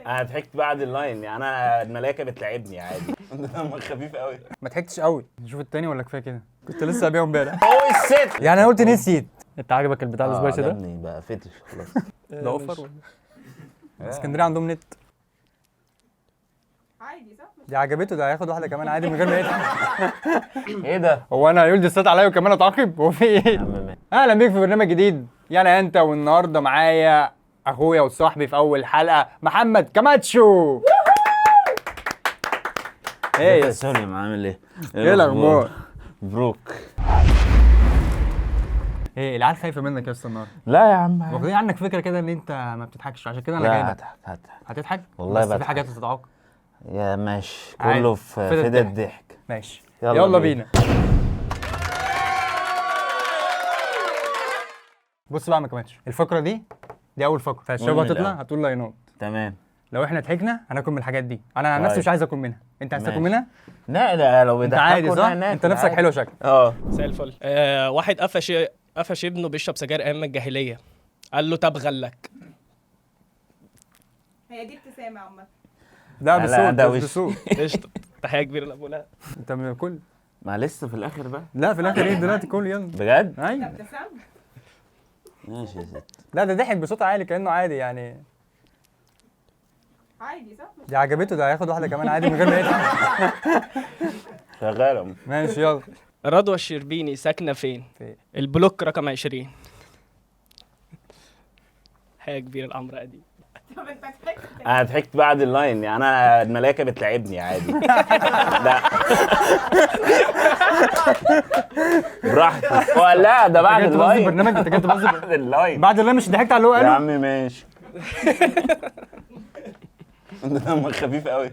انا ضحكت بعد اللاين يعني انا الملايكه بتلعبني عادي. دمك خفيف قوي. ما ضحكتش قوي. نشوف التاني ولا كفايه كده؟ كنت لسه بيهم امبارح. هو الست يعني انا قلت نسيت. انت عاجبك البتاع السبايسي ده؟ عجبني بقى فتش خلاص. ده اوفر ولا اسكندريه عندهم نت؟ عادي صح؟ دي عجبته، ده هياخد واحده كمان عادي من غير ما يضحك. ايه ده؟ هو انا هيقول دي الصوت عليا وكمان اتعاقب؟ هو في ايه؟ اهلا بيك في برنامج جديد يلا انت، والنهارده معايا اخويا وصاحبي في اول حلقه محمد كاماتشو. ايه يا سليم عامل ايه؟ ايه الاخبار؟ مبروك. ايه العيال خايفه منك يا اسطى النهارده؟ لا يا عم واخدين عنك فكره كده ان انت ما بتضحكش، عشان كده انا لا جايبك. هضحك هتضحك؟ والله بس في بضحك. حاجات هتتعاقب. يا ماشي عادي. كله في فدا فدا الضحك. الضحك. ماشي يلا يلا بينا. بص بقى يا كاماتشو، الفقره دي اول فقره، فالشباب قول من هتطلع الأول. هتقول لاينات. تمام. لو احنا ضحكنا هناكل من الحاجات دي، انا عن طيب. نفسي مش عايز اكل منها، انت عايز تاكل ماشي. منها؟ لا لو انت بيضحكوا عادي صح؟ ناكل انت نفسك عادي. حلو شكلك. مساء الفل. واحد قفش ابنه بيشرب سجاير ايام الجاهليه، قال له طب غلك. هي دي ابتسامة عامة. ده لا، بصوت ده بس وش. بصوت. قشطه. تحيه كبيره لابونا. انت كل ما لسه في الاخر بقى لا في الاخر ايه دلوقتي كل يلا. بجد؟ ده ايوه. ابتسامة. ماشي يا ست. لا ده ضحك بصوت عالي كانه عادي يعني. عادي صح؟ دي عجبته، ده هياخد واحده كمان عادي من غير ما يضحك. شغاله. ماشي يلا. رضوى الشربيني ساكنه فين؟ فين؟ البلوك رقم 20. حاجه كبيره الامر دي. طب انت ضحكت. انا ضحكت بعد اللاين يعني انا الملايكه بتلعبني عادي. لا براحتك. لا ده بعد انت جاي تبوظ اللاين. البرنامج، انت جاي تبوظ بعد اللاين بعد اللي مش ضحكت على اللي هو يا قاله. عم ماشي. دمك خفيف قوي.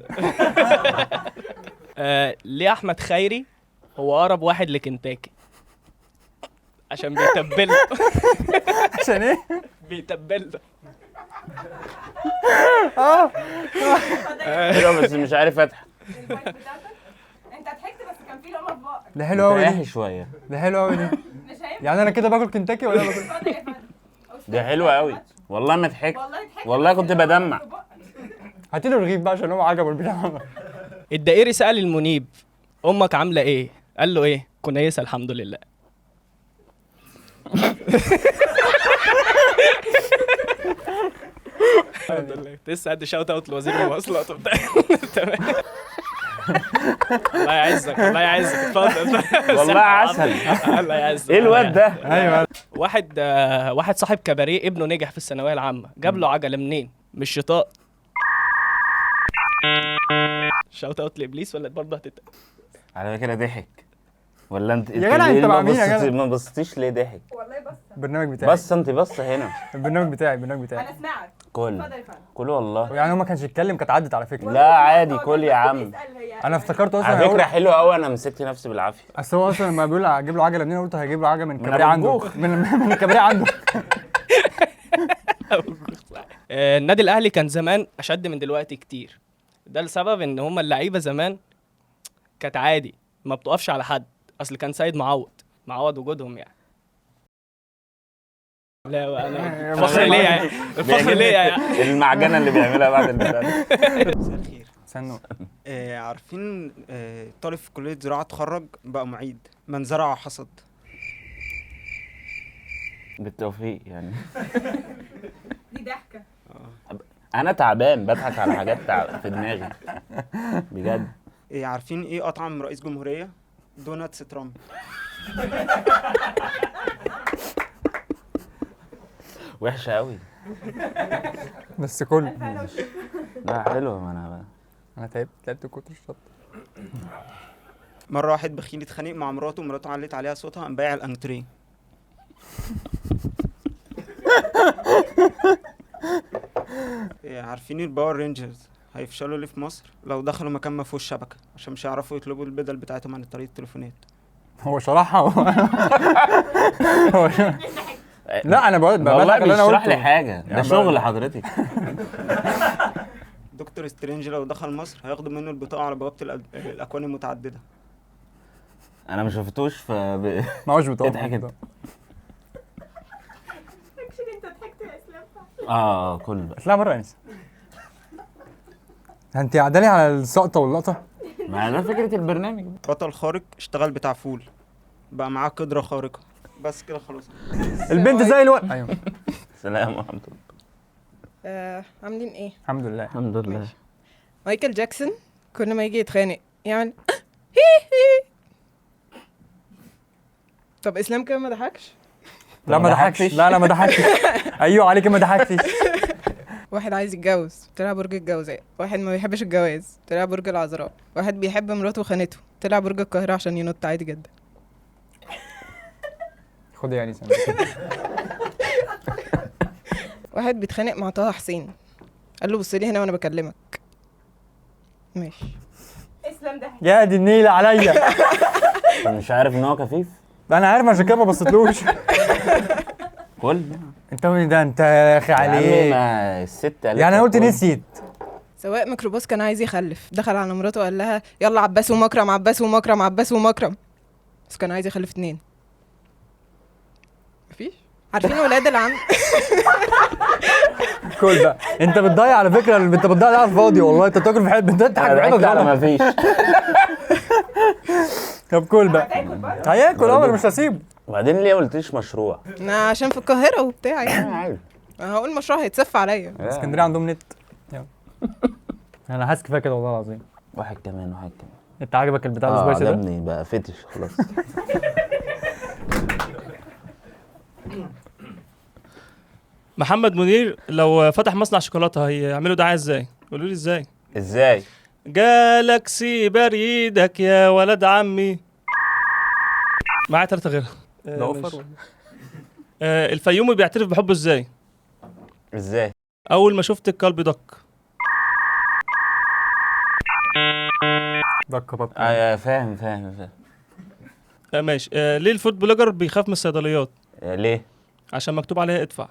ليه احمد خيري هو اقرب واحد لكنتاكي؟ عشان بيتبله. عشان ايه؟ بيتبله. ايوه بس مش عارف اضحك. الفايت بتاعتك انت ضحكت بس كان في لقمة في بقك. ده حلو قوي ريحي دي، شويه. ده حلو قوي دي. مش هينفع. يعني انا كده باكل كنتاكي ولا باكل؟ اتفضل يا فندم. دي حلوه قوي والله ما ضحكت. والله ضحكت. والله كنت بدمع. هاتي له رغيف بقى عشان هو عجبه البتاع. الدائري سأل المنيب امك عامله ايه؟ قال له ايه؟ كويسه الحمد لله. الحمد لله. لسه قد شاوت اوت لوزير المواصلات وبتاع. تمام. الله يعزك الله يعزك. اتفضل. والله عسل. الله يعزك. ايه الواد ده؟ ايوه. واحد صاحب كباريه ابنه نجح في الثانويه العامه، جاب له عجله منين؟ من الشطاء. شاوت اوت لابليس ولا برضه على فكره ضحك ولا انت؟ يا جدع انت مع مين يا جدع؟ ما بصيتيش ليه ضحك؟ والله بس البرنامج بتاعي. بس انت بص هنا. البرنامج بتاعي البرنامج بتاعي. انا سمعت. كل اتفضل يا فندم. كل والله. يعني هو ما كانش يتكلم كانت عدت على فكره. لا عادي كل يا عم. انا افتكرته اصلا على فكره هيقول- حلوه قوي انا مسكت نفسي بالعافيه. اصل هو اصلا لما بيقول هجيب له عجله منين قلت هجيب له عجله من من كباريه أبو عنده، الجوخ. من الكباريه عنده. النادي الاهلي كان زمان اشد من دلوقتي كتير. ده لسبب ان هم اللعيبه زمان كانت عادي ما بتقفش على حد، اصل كان سيد معوض وجودهم يعني. لا انا الفخر ليا يعني، الفخر ليا يعني. المعجنه اللي بيعملها بعد البتاع ده. مساء الخير. استنوا. عارفين طالب في كلية زراعة اتخرج بقى معيد، من زرع حصد. بالتوفيق يعني. دي ضحكة. انا تعبان بضحك على حاجات في دماغي بجد. عارفين ايه اطعم رئيس جمهورية؟ دوناتس ترامب. وحشه قوي. بس كل لا حلوه ما انا انا تعبت كتر الشط. مرة واحد بخيل اتخانق مع مراته ومراته علت عليها صوتها قام بايع الانتريه. عارفين الباور رينجرز هيفشلوا ليه في مصر؟ لو دخلوا مكان ما فيهوش شبكة عشان مش هيعرفوا يطلبوا البدل بتاعتهم عن طريق التليفونات. هو شرحها هو لا انا بقول والله اللي انا بيشرح لي قلته. حاجه ده يعني شغل حضرتك. دكتور سترينج لو دخل مصر هياخدوا منه البطاقة على بوابة الأكوان المتعددة. انا ما شفتوش ف ما هوش بطاقه. اضحك انت. اكشلي انت ضحكت يا اسلام. كل بقى. لا مره انسى. انت قاعده لي على السقطه واللقطه. ما ده فكره البرنامج ده. بطل خارق اشتغل بتاع فول، بقى معاه قدرة خارقة. بس كده خلاص. البنت زي الوقت. ايوه سلام ورحمه الله. عاملين ايه؟ الحمد لله. الحمد لله. مايكل جاكسون كل ما يجي يتخانق يعمل طب اسلام كده ما ضحكش؟ لا ما ضحكش، لا ما ضحكش. ايوه عليك ما ضحكتش. واحد عايز يتجوز طلع برج الجوزاء، واحد ما بيحبش الجواز طلع برج العذراء، واحد بيحب مراته وخانته طلع برج القاهرة عشان ينط عادي جدا. خد يعني سنة. واحد بيتخانق مع طه حسين قال له بص لي هنا وانا بكلمك. ماشي. اسلام ده يا دي النيلة عليا. مش عارف ان هو كفيف. انا عارف عشان كده ما بصيتلوش. كل انت ده انت يا اخي يا عم عليك. ما الست قالت يعني انا قلت لك كل. نسيت. سواق ميكروباص كان عايز يخلف، دخل على مراته وقال لها يلا عباس ومكرم عباس ومكرم عباس ومكرم، بس كان عايز يخلف 2. مفيش. عارفين ولاد العم؟ كل بقى انت بتضيع على فكره، انت بتضيع ده على الفاضي والله. انت بتاكل في حته انت حاجه ضحكت على ما غلط. فيش. طب كل بقى هياكل انا مش هسيبه. وبعدين ليه ما قلتليش مشروع؟ عشان في القاهرة وبتاع يعني. عارف. هقول مشروع هيتسف عليا. اسكندريه عندهم نت. يلا. انا حاسس كفايه كده والله العظيم. واحد كمان. انت عاجبك البتاع السبايسي ده؟ عجبني بقى فتش خلاص. محمد منير لو فتح مصنع شوكولاته هيعملوا دعايه ازاي؟ قولوا لي ازاي. ازاي؟ جالاكسي بريدك يا ولد عمي. معايا 3 غيرها. ده اوفر. الفيومي بيعترف بحبه ازاي؟ ازاي؟ اول ما شفت القلب دق. دكه بطل. فاهم. ماشي. ليه الفود بلوجر بيخاف من الصيدليات؟ ليه؟ عشان مكتوب عليها ادفع.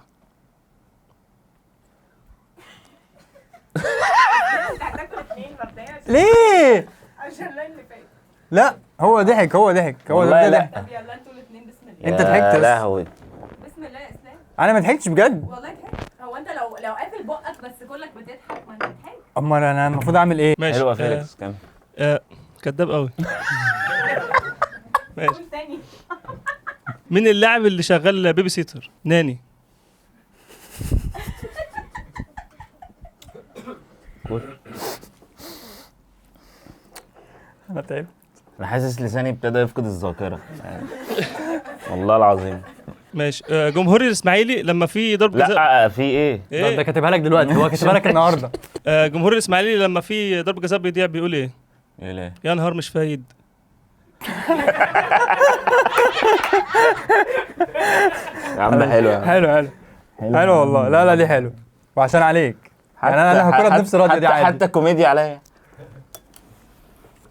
ليه؟ عشان اللي فات. لا هو ضحك والله ده لا. ضحك. طب يلا انتوا الاثنين بسم الله. انت ضحكت يا بس. لهوي. بسم الله يا اسلام. انا ما ضحكتش بجد. والله ضحكت. هو انت لو قافل بقك بس كلك بتضحك ما انت ضحكت. امال انا المفروض اعمل ايه؟ ماشي. حلوه فيليكس كمل. كداب قوي. ماشي. قول تاني. مين اللاعب اللي شغال بيبي سيتر؟ ناني. انا تعبت. انا حاسس لساني ابتدى يفقد الذاكره. والله العظيم. ماشي. جمهور الاسماعيلي لما في ضرب جزاء. لا في ايه؟ ده كاتبها لك دلوقتي، هو كاتبها لك النهارده. جمهور الاسماعيلي لما في ضرب جزاء بيضيع بيقول ايه؟ ايه ليه؟ يا نهار مش فايد. يا عم حلو. حلو والله. لا دي حلو وعشان عليك. يعني انا هاكلها بنفس الرد دي عادي. حتى كوميديا عليا.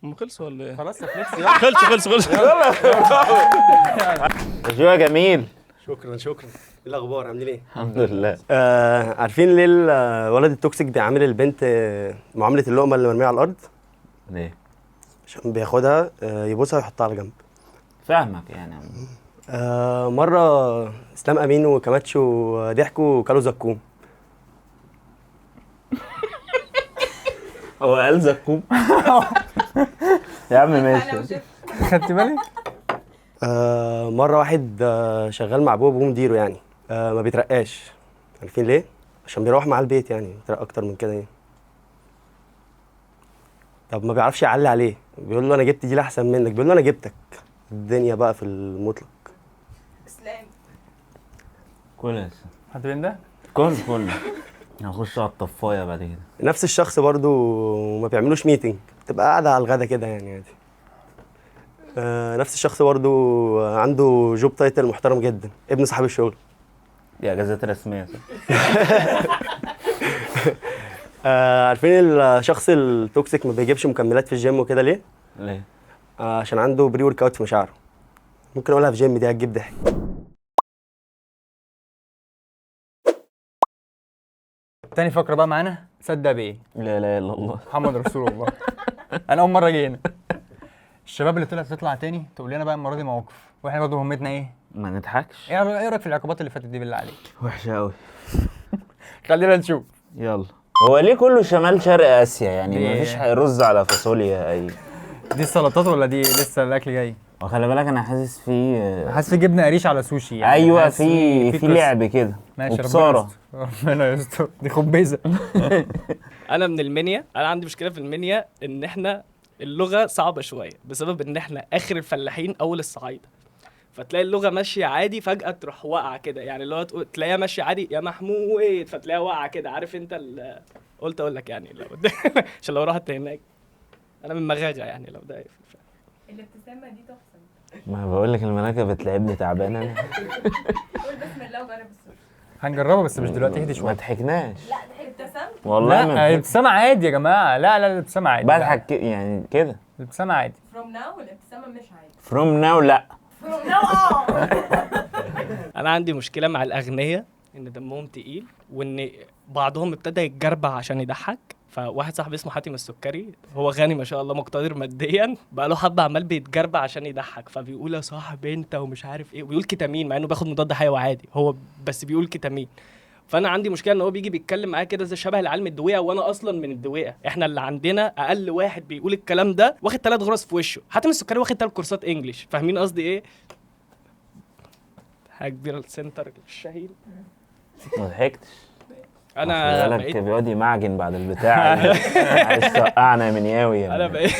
هم خلصوا ولا ايه؟ خلاص يا فليكس. خلصوا. شو يا جميل. شكرا ايه الاخبار؟ عاملين ايه؟ الحمد لله. عارفين ليه الولد التوكسيك بيعامل البنت معامله اللقمه اللي مرميه على الارض؟ ليه؟ عشان بياخدها يبوسها ويحطها على جنب. فاهمك يعني. مره اسلام امين وكماتشو ضحكوا وكلوا زكوم. هو قال زكوم. يا عم ماشي. خدت بالي؟ مره واحد شغال مع ابوه مديره يعني ما بيترقاش. عارفين ليه؟ عشان بيروح معاه البيت يعني بيترقى اكتر من كده يعني. طب ما بيعرفش يعلي عليه، بيقول له انا جبت دي احسن منك، بيقول له انا جبتك. الدنيا بقى في المطلق. اسلام. كل يا حد بين ده؟ كل هنخش على الطفايه بعد كده. نفس الشخص برضو ما بيعملوش ميتنج، تبقى قاعده على الغدا كده يعني عادي. نفس الشخص برضو عنده جوب تايتل محترم جدا، ابن صاحب الشغل. دي اجازات رسميه صح؟ عارفين الشخص التوكسيك ما بيجيبش مكملات في الجيم وكده ليه؟ ليه؟ عشان عنده بري ورك اوت في مشاعره. ممكن اقولها في جيم دي هتجيب ضحك. تاني فقره بقى معانا صدق بايه؟ لا اله الا الله محمد رسول الله. انا اول مره اجي هنا. الشباب اللي طلعت تطلع تاني تقول لنا بقى المره دي مواقف، واحنا برضه مهمتنا ايه؟ ما نضحكش. ايه رايك في العقوبات اللي فاتت دي بالله عليك؟ وحشه قوي. خلينا نشوف. يلا. هو ليه كله شمال شرق اسيا يعني دي- مفيش رز على فاصوليا اي؟ دي السلطات ولا دي لسه الاكل جاي؟ وخلي بالك انا حاسس في حاسس في جبنه قريش على سوشي يعني. ايوه حاسس في قصة. لعب كده ماشي وبصاره. ربنا يستر دي خبيزه. انا من المنيا، انا عندي مشكله في المنيا ان احنا اللغه صعبه شويه بسبب ان احنا اخر الفلاحين اول الصعايده، فتلاقي اللغه ماشيه عادي فجاه تروح واقعه كده، يعني اللي هو تلاقيها ماشيه عادي يا محمود فتلاقيها واقعه كده، عارف انت قلت اقول لك يعني لو عشان لو رحت هناك انا من مغاغه يعني لو ده الابتسامة دي تحفة. ما بقول لك الملاكه بتلعبني تعبان انا. قول بسم الله وجرب السوشي. هنجربها بس مش دلوقتي، اهدي ما شويه. ضحكناش لا ابتسمت. والله لا ما ضحكت. الابتسامه عادي يا جماعه، لا الابتسامه عادي. بضحك يعني كده. الابتسامه عادي. from now والابتسامة مش عادي. فروم ناو لا. from now انا عندي مشكله مع الاغنياء ان دمهم تقيل، وان بعضهم ابتدى يتجربع عشان يضحك. فواحد صاحبي اسمه حاتم السكري، هو غني ما شاء الله مقتدر ماديا، بقى له حبه عمال بيتجربع عشان يضحك، فبيقول يا صاحبي انت ومش عارف ايه، ويقول كيتامين مع انه بياخد مضاد حيوي عادي هو، بس بيقول كيتامين. فانا عندي مشكله ان هو بيجي بيتكلم معايا كده زي شبه العيال من الدويقه، وانا اصلا من الدويقه. احنا اللي عندنا اقل واحد بيقول الكلام ده واخد 3 غرز في وشه. حاتم السكري واخد 3 كورسات انجليش، فاهمين قصدي ايه؟ حاجه كبيره السنتر الشهير. ما ضحكتش. انا بالك بقيت بيقعد يمعجن بعد البتاع. عايز توقعنا يا منياوي انا بقيت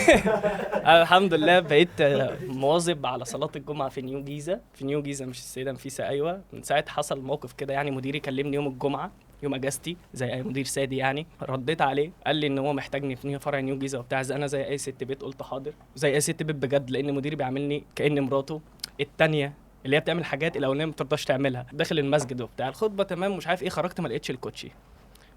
انا الحمد لله بقيت مواظب على صلاه الجمعه في نيو جيزه، في نيو جيزه مش السيده نفيسه. ايوه من ساعه حصل موقف كده يعني، مديري كلمني يوم الجمعه يوم اجازتي زي اي مدير سادي يعني، رديت عليه قال لي ان هو محتاجني في فرع نيو جيزه وبتاع. انا زي اي ست بيت قلت حاضر، زي اي ست بيت بجد، لان مديري بيعاملني كاني مراته التانية اللي هي بتعمل حاجات الاولانيه ما بترضاش تعملها. داخل المسجد وبتاع الخطبه تمام مش عارف ايه، خرجت ما لقيتش الكوتشي.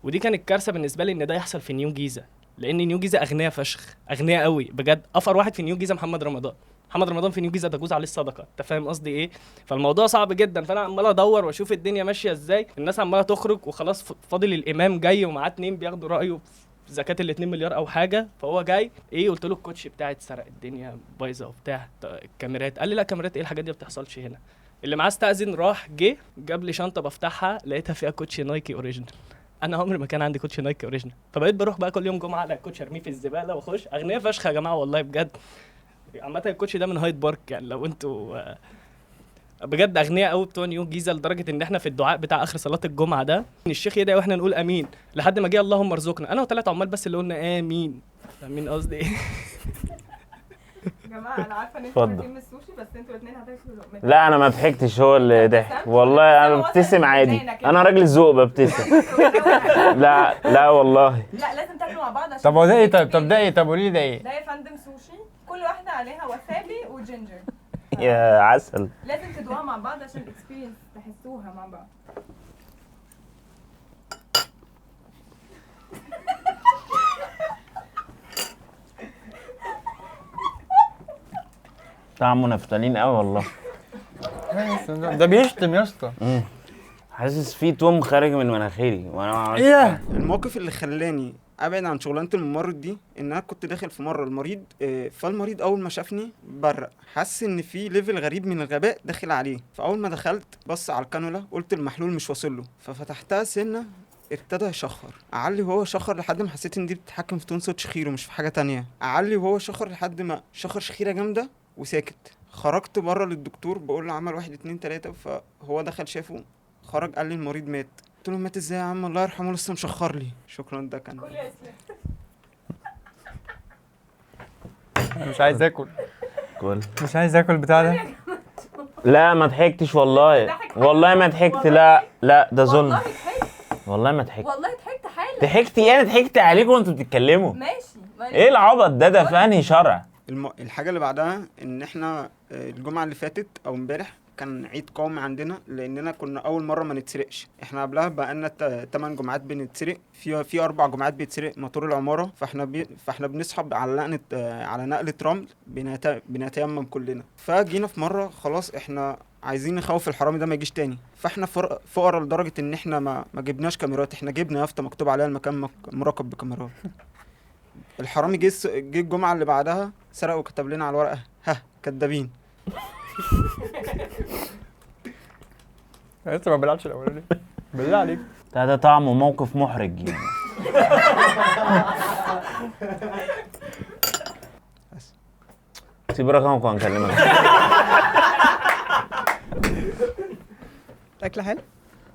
ودي كانت كارثه بالنسبه لي ان ده يحصل في نيو جيزه، لان نيو جيزه اغنياء فشخ، اغنياء قوي بجد. افقر واحد في نيو جيزه محمد رمضان في نيو جيزه ده جوز عليه الصدقه، انت فاهم قصدي ايه؟ فالموضوع صعب جدا. فانا عمال ادور واشوف الدنيا ماشيه ازاي، الناس عماله تخرج وخلاص فاضل الامام جاي ومعاه 2 بياخدوا رايه في زكاه ال 2 مليار او حاجه، فهو جاي ايه، قلت له الكوتش بتاعي اتسرق، الدنيا بايظه وبتاع، الكاميرات. قال لي لا كاميرات ايه، الحاجات دي ما بتحصلش هنا. اللي معاه استأذن، راح جه جاب لي شنطه بفتحها لقيتها فيها كوتش نايكي اوريجينال. انا عمري ما كان عندي كوتش نايكي اوريجينال، فبقيت بروح بقى كل يوم جمعه على كوتش ارميه في الزباله واخش. اغنياء فشخ يا جماعه والله بجد. عامه الكوتش ده من هايد بارك يعني، لو انتوا بجد اغنياء قوي بتوع نيو جيزه، لدرجه ان احنا في الدعاء بتاع اخر صلاه الجمعه ده الشيخ يدعي واحنا نقول امين لحد ما جه اللهم ارزقنا، انا و3 عمال بس اللي قلنا امين. فاهمين قصدي ايه؟ يا جماعة أنا عارفة إن أنتوا اتفضل. عارفين السوشي بس أنتوا الاتنين هتاكلوا لقمتين. لا انا ما ضحكتش، هو اللي ضحك والله. انا ببتسم عادي، انا راجل ذوق ببتسم. لا والله. لا لازم تاكلوا مع بعض عشان طب هو ده ايه؟ طب ده ايه؟ طب قولي لي ده ايه؟ ده يا فندم سوشي، كل واحدة عليها وسابي وجينجر. يا عسل. لازم تدوها مع بعض عشان الاكسبيرينس تحسوها مع بعض. طعمه نفتالين قوي والله. ده بيشتم يا اسطى. حاسس في توم خارج من مناخيري وانا ما عملتش ايه حاجة. الموقف اللي خلاني ابعد عن شغلانه الممرض دي ان انا كنت داخل في مره المريض، فالمريض اول ما شافني برق، حس ان في ليفل غريب من الغباء داخل عليه. فاول ما دخلت بص على الكانولا، قلت المحلول مش واصل له، ففتحتها سنه ابتدى يشخر. اعلي وهو شخر لحد ما حسيت ان دي بتتحكم في تون صوت شخيره مش في حاجه تانية. اعلي وهو شخر لحد ما شخر شخيره جامده وساكت. خرجت بره للدكتور بقول له عمل 1 2 3، فهو دخل شافه خرج قال لي المريض مات. قلت له مات ازاي يا عم؟ الله يرحمه لسه مشخر لي. شكرا. ده كان كل يا اسلام. انا مش عايز اكل، كل. مش عايز اكل البتاع ده. لا ما ضحكتش والله، والله ما ضحكت. لا ده ظلم. والله ضحكت، والله ما ضحكت. والله ضحكت حالا. ضحكت يعني ضحكت عليكم وانتوا بتتكلموا. ماشي. ايه العبط ده في انهي شرع؟ الحاجه اللي بعدها ان احنا الجمعه اللي فاتت او امبارح كان عيد قومي عندنا، لاننا كنا اول مره ما نتسرقش. احنا قبلها بقالنا 8 جمعات بنتسرق، في 4 جمعات بيتسرق موتور العماره. فاحنا بنسحب على نقله رمل، بنتيمم كلنا. فجينا في مره خلاص احنا عايزين نخوف الحرامي ده ما يجيش تاني. فاحنا فقراء لدرجه ان احنا ما جبناش كاميرات، احنا جبنا يافطه مكتوب عليها المكان مراقب بكاميرات. الحرامي جه الجمعه اللي بعدها سرق وكتب لنا على الورقه ها كدابين. لسه ما بلعبش الاولاني بالله عليك. ده طعمه موقف محرج يعني. سيب رقمك وهنكلمك. الاكل حلو.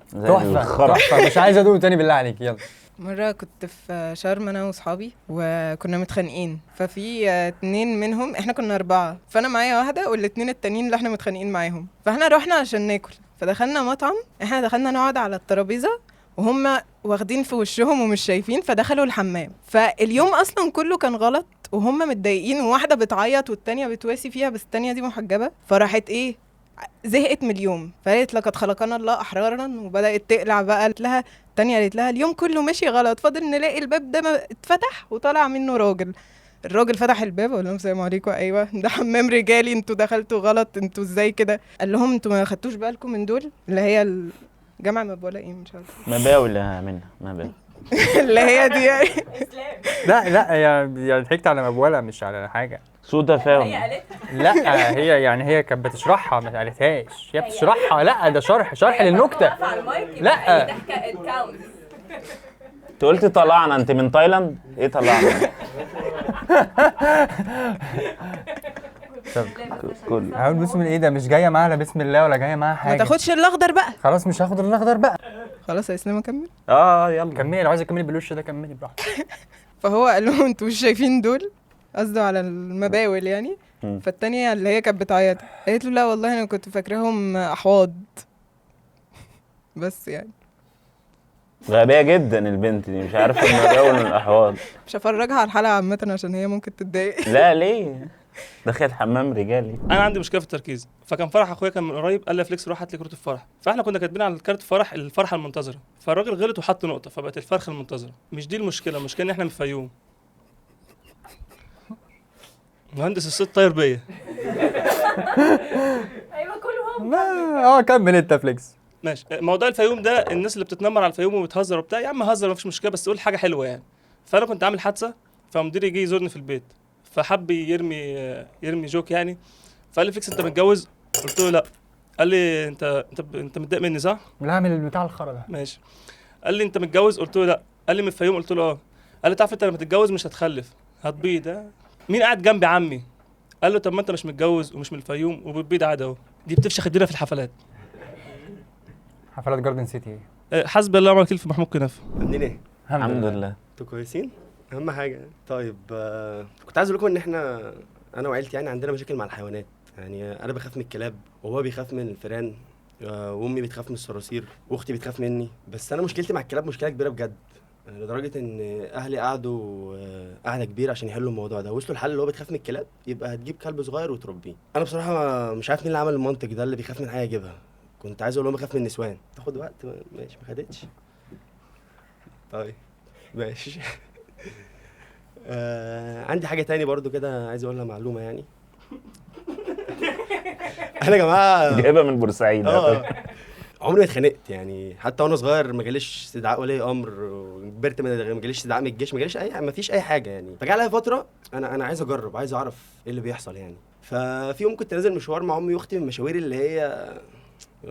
زي تحفه الخرا. تحفه، مش عايز ادوق تاني بالله عليك. يلا. مرة كنت في شرم أنا وصحابي وكنا متخانقين، ففي 2 منهم، احنا كنا 4، فأنا معايا واحدة والاتنين التانيين اللي احنا متخانقين معاهم، فاحنا رحنا عشان ناكل، فدخلنا مطعم، احنا دخلنا نقعد على الترابيزة وهم واخدين في وشهم ومش شايفين، فدخلوا الحمام، فاليوم أصلا كله كان غلط وهم متضايقين، وواحدة بتعيط والتانية بتواسي فيها، بس التانية دي محجبة، فراحت ايه زهقت من اليوم، فقالت لقد خلقنا الله احرارا، وبدات تقلع بقى. قالت لها التانية، قالت لها اليوم كله ماشي غلط، فاضل نلاقي الباب ده اتفتح وطلع منه راجل. الراجل فتح الباب وقال لهم السلام عليكم، ايوه ده حمام رجالي، انتوا دخلتوا غلط، انتوا ازاي كده؟ قال لهم انتوا ما خدتوش بالكم من دول اللي هي الجامعه مبوله ايه مش عارفه مباول يا منى، مباول. اللي هي دي يعني. لا يعني ضحكت على مبوله مش على حاجه. سوء تفاهم. هي قالتها. لا هي يعني هي كانت بتشرحها ما قالتهاش، هي بتشرحها. لا ده شرح للنكته. واقفة على المايك يبقى لا. أي ضحكة الكاونت. انت قلت طلعنا، انت من تايلاند؟ ايه طلعنا؟ كل هقول بسم الله، ايه ده مش جايه معاها لا بسم الله ولا جايه معاها ما حاجه. تاخدش الاخضر بقى. خلاص مش هاخد الاخضر بقى. خلاص يا اسلام اكمل. يلا كملي، لو عايزه تكملي بالوش ده كملي براحتك. فهو قال لهم انتوا مش شايفين دول، قصده على المباول يعني. فالتانية اللي هي كانت بتعيط قالت له لا والله انا كنت فاكراهم احواض. بس يعني غبية جدا البنت دي، مش عارفة المباول من الأحواض. مش هفرجها على الحلقة عامة عشان هي ممكن تتضايق. لا ليه؟ دخلت حمام رجالي. انا عندي مشكله في التركيز، فكان فرح اخويا كان من قريب، قال لي يا فليكس روح هات لي كروت الفرح، فاحنا كنا كاتبين على كارت الفرح الفرحه المنتظره، فالراجل غلط وحط نقطه فبقت الفرخه المنتظره. مش دي المشكله، المشكله ان احنا من الفيوم. مهندس الصوت طاير بيا. ايوه كلهم. كمل انت فليكس. ماشي، موضوع الفيوم ده الناس اللي بتتنمر على الفيوم وبتهزر وبتاع، يا عم هزر مفيش مشكله بس قول حاجه حلوه يعني. فانا كنت عامل حادثه، فمديري جه يزورني في البيت، فحب يرمي جوك يعني، فقال لي فيكس انت متجوز؟ قلت له لا. قال لي انت متضايق مني صح؟ لا اعمل البتاع الخرا ده. ماشي. قال لي انت متجوز؟ قلت له لا. قال لي من الفيوم؟ قلت له اه. قال لي تعرف انت لما تتجوز مش هتخلف، هتبيض. مين قاعد جنبي؟ عمي. قال له طب ما انت مش متجوز ومش من الفيوم وبتبيض عادي اهو. دي بتفشخ الدنيا في الحفلات. حفلات جاردن سيتي. حسبي الله ونعم الوكيل في محمود كنافه. عاملين ايه؟ الحمد لله. انتوا كويسين؟ اهم حاجه. طيب كنت عايز اقول لكم ان انا وعيلتي يعني عندنا مشاكل مع الحيوانات. يعني انا بخاف من الكلاب وهو بيخاف من الفئران، وامي بتخاف من الصراصير واختي بتخاف مني. بس انا مشكلتي مع الكلاب مشكله كبيره بجد، لدرجه ان اهلي قعدوا قعده كبيره عشان يحلوا الموضوع ده. وصلوا الحل اللي هو بتخاف من الكلاب يبقى هتجيب كلب صغير وتربيه. انا بصراحه مش عارف مين اللي عمل المنطق ده، اللي بيخاف من حاجه يجيبها. كنت عايز اقول لهم بخاف من النسوان، تاخد وقت ماشي ما خدتش. طيب ماشي. عندي حاجه تاني برضو كده عايز اقولها، معلومه يعني. انا يا جماعه جايبها من بورسعيد. عمري ما اتخانقت يعني، حتى وانا صغير ما جاليش استدعاء ولي امر، وكبرت ما جاليش استدعاء من الجيش، ما فيش اي حاجه يعني. فجاء عليا فتره انا عايز اجرب، عايز اعرف ايه اللي بيحصل يعني. ففي يوم كنت نازل مشوار مع امي واختي من المشاوير اللي هي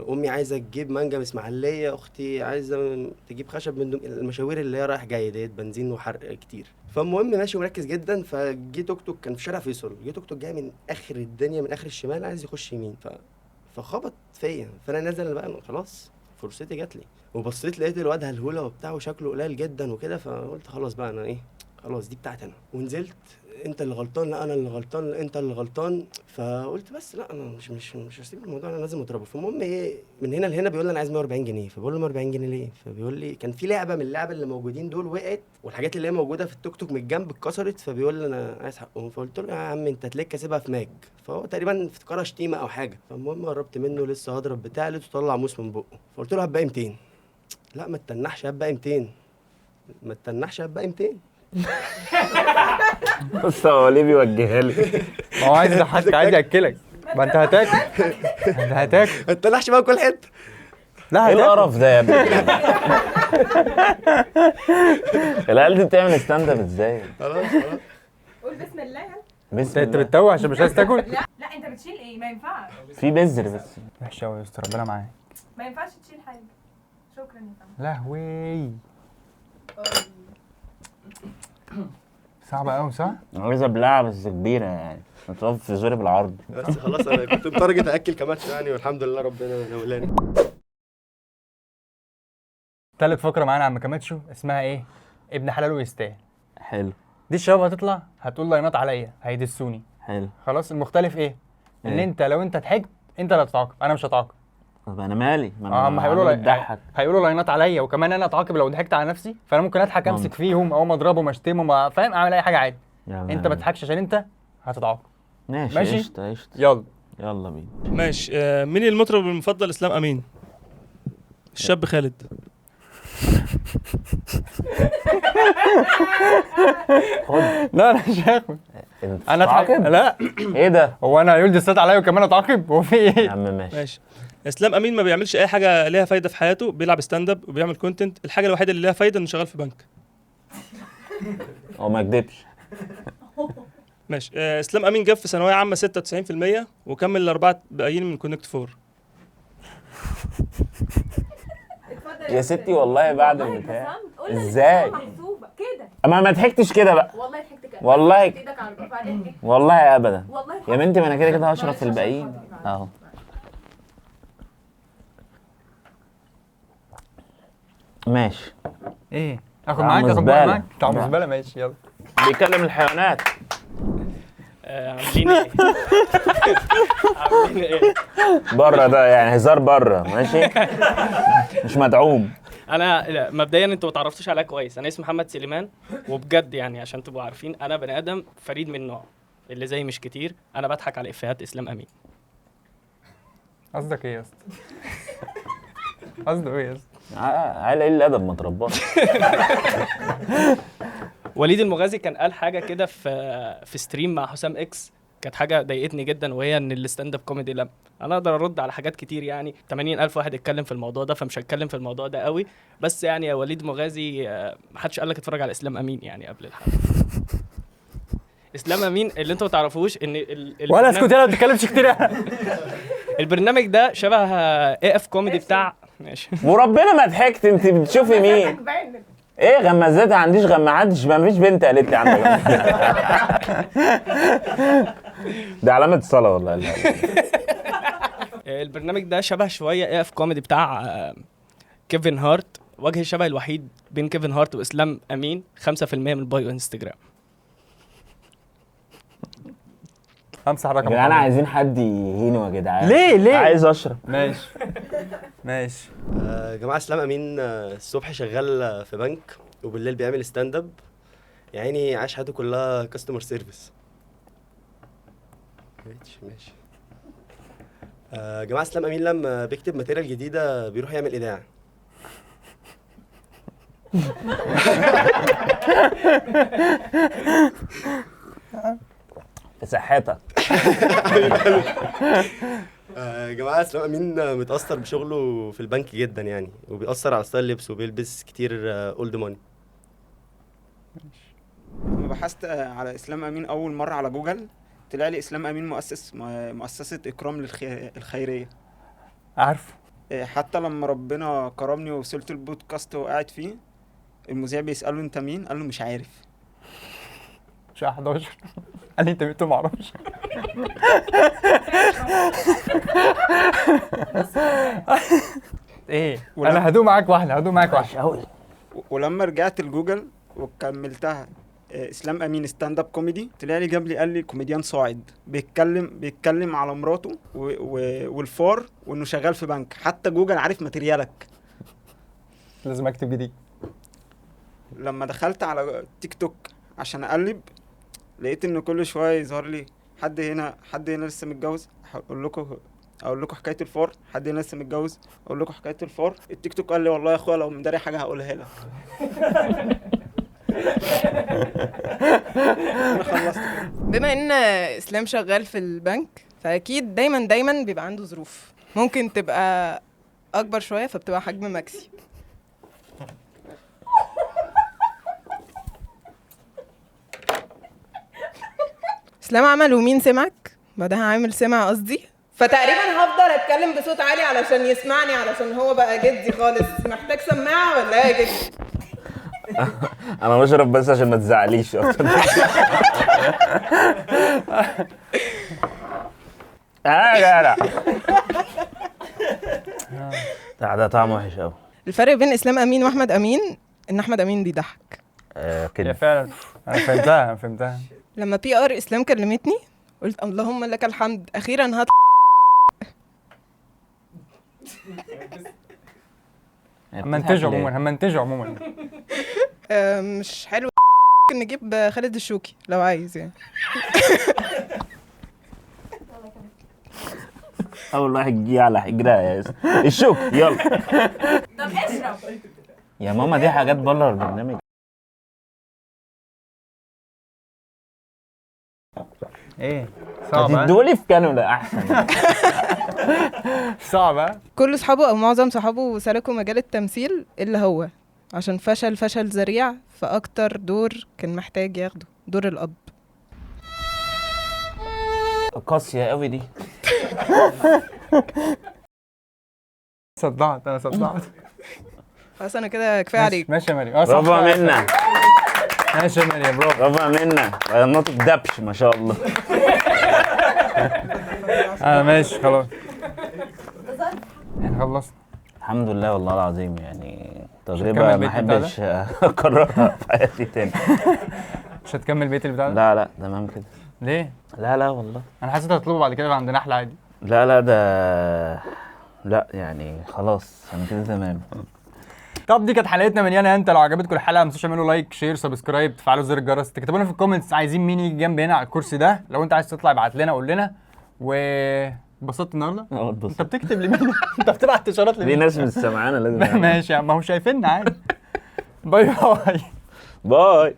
امي عايزه تجيب مانجا من اسماعيليه، اختي عايزه تجيب خشب من المشاوير اللي هي رايح جاي ديت، بنزين وحرق كتير. فالمهم ماشي مركز جدا، فجي توك توك كان في شارع فيصل، جه توك توك جاي من اخر الدنيا من اخر الشمال عايز يخش يمين، فخبط فيا. فانا نازل بقى خلاص فرصتي جات لي، وبصيت لقيت الواد هلهوله وبتاع وشكله قليل جدا وكده، فقلت خلاص بقى انا ايه، خلاص دي بتاعتي انا. ونزلت، انت اللي غلطان، لا انا اللي غلطان، لا انت اللي غلطان. فقلت بس لا انا مش هسيب الموضوع، انا لازم اضربه. فالمهم ايه، من هنا لهنا بيقول لي انا عايز 140 جنيه. فبقول له 140 جنيه ليه؟ فبيقول لي كان في لعبه من اللعبه اللي موجودين دول وقعت، والحاجات اللي هي موجوده في التوك توك من الجنب اتكسرت، فبيقول لي انا عايز حقهم. فقلت له يا عم انت تلاقيك كاسبها في ماج، فهو تقريبا افتكرها شتيمه او حاجه. فالمهم قربت منه لسه هضرب بتاع، لقيته طلع موس من بقه. فقلت له هبقى 200. لا ما تتنحش، هبقى 200. ما تتنحش، هبقى 200. بص هو ليه بيوجهها لي؟ ما هو عايز يضحكك، عايز ياكلك. ما انت هتاكل. ما تتنحش بقى كل حته. لا ايه القرف ده يا ابني؟ العيال دي بتعمل ستاند اب ازاي؟ خلاص قول بسم الله يلا. بسم انت الله. بتتوه عشان مش عايز تاكل. لا انت بتشيل ايه؟ ما ينفعش. في بذر بس. وحشه قوي يا اسطى، ربنا معاك. ما ينفعش تشيل حاجه. شكرا يا فندم. لهوي. صعبه قوي صح؟ عايزه بلعه بس كبيره يعني هتقف في زوري بالعرض. بس خلاص انا كنت متارجت اكل كماتش يعني، والحمد لله ربنا نولاني. تالت فقره معانا عم كاماتشو اسمها ايه؟ ابن حلال ويستاهل. حلو دي الشباب هتطلع هتقول لاينات عليا هيدسوني. حلو. خلاص المختلف ايه؟ ان إيه؟ انت لو انت ضحكت انت اللي هتتعاقب، انا مش هتعاقب. طب انا مالي؟ ما هم هيقولوا بتضحك. هيقولوا لاينات عليا، وكمان انا اتعاقب لو ضحكت على نفسي، فانا ممكن اضحك امسك فيهم او اضربهم اشتمهم فاهم، اعمل اي حاجه عادي. انت ما تضحكش عشان انت هتتعاقب. ماشي قشطه. يلا بينا. ماشي. مين المطرب المفضل اسلام امين؟ الشاب خالد. لا انا مش هاخد. انا اتعاقب؟ لا ايه ده؟ هو انا يولد الصوت عليا وكمان اتعاقب؟ هو في ايه يا عم ماشي. اسلام امين ما بيعملش اي حاجه ليها فايده في حياته، بيلعب ستاند اب وبيعمل كونتنت. الحاجه الوحيده اللي ليها فايده انه شغال في بنك. هو ما كدبش. ماشي. اسلام امين جاب في ثانويه عامه 96% وكمل الاربعه باقيين من كونكت 4. يا ستي والله بعد البتاع ازاي؟ كده اما ما ضحكتش كده بقى. والله ضحكت كده. والله ايدك على الباب. والله ابدا والله يا بنتي، ما انا كده كده هشرب في الباقيين اهو. ماشي. ايه اخد طعم معاك؟ اخد زبالة. معاك طعم زباله. ماشي يلا. بيكلم الحيوانات. عاملين ايه؟ عاملين ايه؟ بره ده يعني هزار بره ماشي. مش مدعوم. انا لا، مبدئيا انتوا ما تعرفتوش عليا كويس. انا اسمي محمد سليمان، وبجد يعني عشان تبقوا عارفين انا بني ادم فريد من نوعه، اللي زي مش كتير. انا بضحك على افيهات اسلام امين. قصدك ايه يا اسطى؟ قصده ايه يا اسطى؟ عيل قليل الادب ما ترباش. وليد المغازي كان قال حاجه كده في ستريم مع حسام اكس، كانت حاجه ضايقتني جدا، وهي ان الستاند اب كوميدي لم. انا اقدر ارد على حاجات كتير يعني، 80,000 واحد اتكلم في الموضوع ده، فمش هتكلم في الموضوع ده قوي. بس يعني يا وليد مغازي محدش قال لك اتفرج على اسلام امين يعني قبل الحلقه. اسلام امين اللي انتوا ما تعرفوش ان ولا اسكت يلا ما بتتكلمش كتير. البرنامج ده شبه اي اف كوميدي بتاع ماشي. وربنا ما ضحكت. انت بتشوفي مين؟ ايه غمازات؟ ما عنديش غمازات، ما فيش بنت قالت لي عندك غمازات. دي علامة الصلاة والله. البرنامج ده شبه شويه اي اف كوميدي بتاع كيفن هارت. وجه الشبه الوحيد بين كيفن هارت واسلام امين 5% من البايو انستجرام. همسح رقم. يا جدعان عايزين حد يهينه يا جدعان. ليه؟ عايز اشرب. ماشي ماشي. يا جماعه اسلام امين الصبح شغال في بنك وبالليل بيعمل ستاند اب، يعني عايش حياته كلها كاستمر سيرفيس. ماشي. يا جماعه اسلام امين لما بيكتب ماتيريال جديده بيروح يعمل ايداع. في صحتك. يا جماعه اسلام امين متاثر بشغله في البنك جدا يعني، وبيأثر على ستايل لبسه وبيلبس كتير اولد ماني. لما بحثت على اسلام امين اول مره على جوجل طلع لي اسلام امين مؤسسه اكرام الخيريه. عارفه. حتى لما ربنا كرمني ووصلت البودكاست وقاعد فيه، المذيع بيساله انت مين؟ قال له مش عارف. شهر 11 قال لي انت مين؟ ما اعرفش. ايه انا هدوق معاك واحده. ولما رجعت لجوجل وكملتها اسلام امين ستاند اب كوميدي، طلع لي جاب لي قال لي كوميديان صاعد بيتكلم على مراته والفار وانه شغال في بنك. حتى جوجل عارف ماتريالك. لازم اكتب جديد. لما دخلت على تيك توك عشان اقلب، لقيت ان كل شويه يظهر لي حد هنا لسه متجوز، اقول لكم حكايه الفار. حد هنا لسه متجوز، اقول لكم حكايه الفار. التيك توك قال لي والله يا اخويا لو مداري حاجه هقولها لك. انا خلصت كده. بما ان اسلام شغال في البنك، فاكيد دايما بيبقى عنده ظروف ممكن تبقى اكبر شويه، فبتبقى حجم ماكسي. اسلام عمل ومين سمعك؟ بعدها عامل سمع قصدي، فتقريبا هفضل اتكلم بصوت عالي علشان يسمعني، علشان هو بقى جدي خالص. محتاج سماعه ولا ايه يا جدي؟ انا بشرب بس عشان ما تزعليش اكتر. لا ده طعمه وحش قوي. الفرق بين اسلام امين واحمد امين ان احمد امين بيضحك. هي كده فعلا انا فهمتها. لما بي ار اسلام كلمتني قلت اللهم لك الحمد اخيرا همنتجه عموما. مش حلو. نجيب خالد الشوكي لو عايز يعني. اول واحد جه على حجرها يا اسطى الشوك. يلا طب اشرب. يا ماما دي حاجات بره البرنامج. ايه صعب تدولي في كانولا احسن. صعب. كل اصحابه او معظم صحابه سلكوا مجال التمثيل الا هو، عشان فشل ذريع فاكتر دور كان محتاج ياخده، دور الاب. قاسية قوي دي. صدعت. خلاص انا كده كفايه عليك. ماشي يا مريم. برافو منا. ماشي يا مريم برافو منا. ناطق دبش ما شاء الله. ماشي خلاص. احنا خلصنا الحمد لله والله العظيم، يعني هتكمل تجربة ما بيت البتاع احبش اكررها في حياتي تاني. مش هتكمل بيت البتاع ده؟ لا تمام كده. ليه؟ لا والله. انا حسيت هتطلبه بعد كده عند نحلة عادي. لا ده لا يعني خلاص انا كده تمام. طب دي كانت حلقتنا من يانا انت. لو عجبتكم الحلقه ما تنسوش تعملوا لايك شير سبسكرايب تفعلوا زر الجرس، تكتبوا لنا في الكومنتس عايزين مين يجي جنب هنا على الكرسي ده. لو انت عايز تطلع ابعت لنا قول لنا. اتبسطت النهارده؟ انت بتكتب لمين؟ انت بتبعت اشارات لمين؟ في ناس مش سامعانا لازم. ماشي يا عم، ما هو شايفيننا عادي. باي باي. باي.